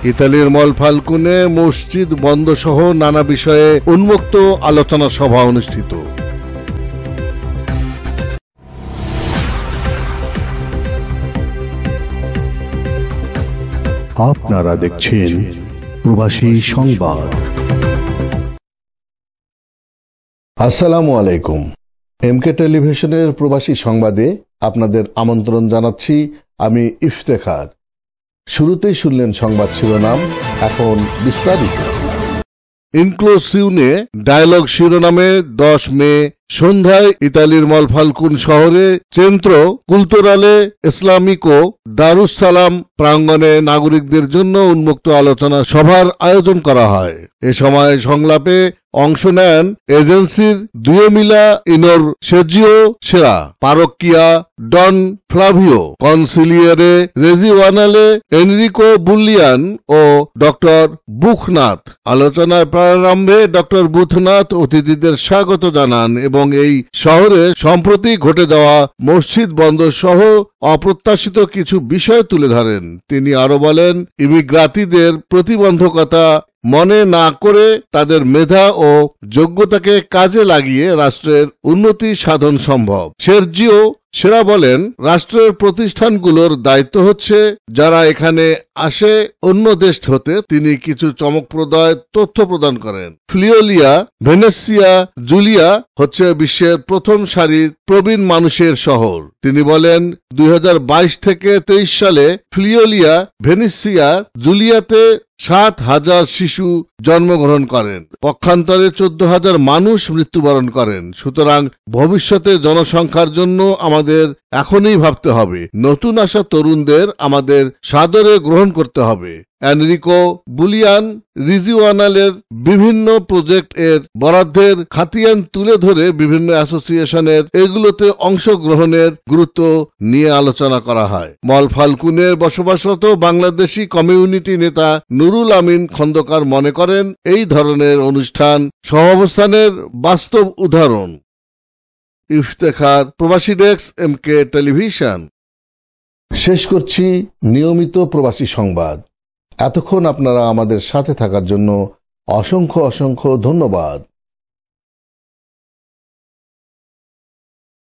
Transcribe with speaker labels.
Speaker 1: ইতালির মলফালকুনে মসজিদ বন্ধ সহ নানা বিষয়ে উন্মুক্ত আলোচনা সভা অনুষ্ঠিত।
Speaker 2: আপনারা দেখছেন প্রবাসী সংবাদ।
Speaker 1: আসসালামু আলাইকুম। এমকে টেলিভিশনের প্রবাসী সংবাদে আপনাদের আমন্ত্রণ জানাচ্ছি। আমি ইফতেখার। শুরুতেই শুনলেন সংবাদ শিরোনাম, এখন বিস্তারিত। ইনক্লুসিউনে ডায়ালগ শিরোনামে 10 মে সন্ধ্যায় ইতালির মলফালকুন শহরে চেন্ত্র কুলতুরালে ইসলামিকো দারুস-সালাম প্রাঙ্গণে নাগরিকদের জন্য উন্মুক্ত আলোচনা সভার আয়োজন করা হয়। এ সময় সংলাপে অংশ নেন এজেন্সির দুয়োমিলা ইনোর সেজিও সেরা, পারোকিয়া ডন ফ্লাভিও, কনসিলিয়ারে রেজিওয়ানালে এনরিকো বুলিয়ান ও ডক্টর বুথনাথ। আলোচনার প্রারম্ভে ডক্টর বুথনাথ অতিথিদের স্বাগত জানান এবং এই শহরে সম্প্রতি ঘটে যাওয়া মসজিদ বন্ধ সহ অপ্রত্যাশিত কিছু বিষয় তুলে ধরেন। তিনি আরো বলেন, ইমিগ্রাতিদের প্রতিবন্ধকতা মনে না করে তাদের মেধা ও যোগ্যতাকে কাজে লাগিয়ে রাষ্ট্রের উন্নতি সাধন সম্ভব। সের্জিও সেরা বলেন, রাষ্ট্রের প্রতিষ্ঠানগুলোর দায়িত্ব হচ্ছে যারা এখানে আসে অন্য দেশ হতে। তিনি কিছু চমকপ্রদ তথ্য প্রদান করেন। ফ্লিওলিয়া ভেনেসিয়া জুলিয়া হচ্ছে বিশ্বের প্রথম সারির প্রবীণ মানুষের শহর। তিনি বলেন, 2022 থেকে 23 সালে ফ্লিওলিয়া ভেনেসিয়া জুলিয়াতে 7,000 শিশু জন্মগ্রহণ করেন। পক্ষান্তরে 14,000 মানুষ মৃত্যুবরণ করেন। সুতরাং ভবিষ্যতে জনসংখ্যার জন্য আমাদের এখনই ভাবতে হবে। নতুন আসা তরুণদের আমাদের সাদরে গ্রহণ করতে হবে। এনরিকো বুলিয়ান রিজিওয়ানালের বিভিন্ন প্রজেক্ট এর বরাদ্দের খাতিয়ান তুলে ধরে বিভিন্ন অ্যাসোসিয়েশনের এগুলোতে অংশগ্রহণের গুরুত্ব নিয়ে আলোচনা করা হয়। মলফালকুনের বসবাসরত বাংলাদেশি কমিউনিটি নেতা নুরুল আমিন খন্দকার মনে করেন, এই ধরনের অনুষ্ঠান সহাবস্থানের বাস্তব উদাহরণ। ইফতেখার, প্রবাসী ডেস্ক, এমকে টেলিভিশন। শেষ করছি নিয়মিত প্রবাসী সংবাদ। এতক্ষণ আপনারা আমাদের সাথে থাকার জন্য অসংখ্য অসংখ্য ধন্যবাদ।